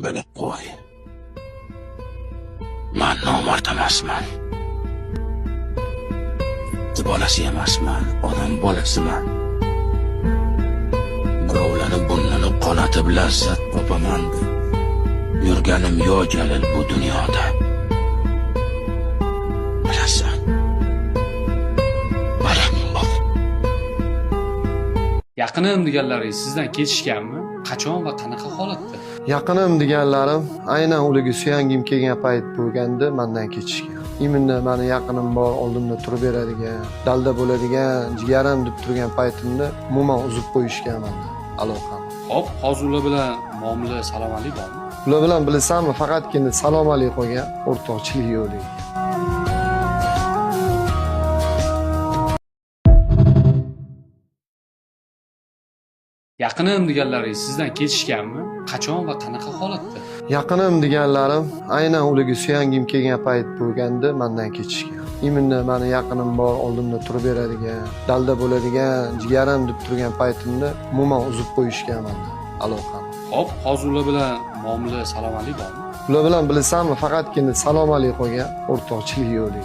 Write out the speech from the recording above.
Bilib qo'y. Men nomard emasman. Qiz bolasi emasman, odam bolasiman. Birovlarni burnini qonatib lazzat topaman. Yurganim yo jalil bu dunyoda. Bilasan. Barak bor. Yaqinim deganlaringiz sizdan ketishganmi? Qachon va qanaqa holatda? Yaqinim deganlarim aynan ularga suyangim kelgan payt bo'lganda mendan ketishgan. Imminda meni yaqinim bor, oldimda turib beradigan, dalda bo'ladigan, jigarim deb turgan paytimda umuman uzib qo'yishgan mendan aloqani. Hop, hozir ular bilan muomala salomatlik bormi? Ular bilan bilasanmi, faqatgina salom alaykum qolgan o'rtoqchilik yo'li. Yaqinim deganlaringiz sizdan ketishganmi? Qachon va qanaqa holatda? Yaqinim deganlarim aynan ularga suyangim kelgan payt bo'lganda mendan ketishgan. Imminda meni yaqinim bor, oldimda turib beradigan, dalda bo'ladigan, jigarim deb turgan paytimda umuman uzib qo'yishgan mendan aloqani. Hop, hozir ular bilan muomala salomatlik bormi? Ular bilan bilasanmi, faqatgina salom alaykum qolgan o'rtoqchilik yo'li.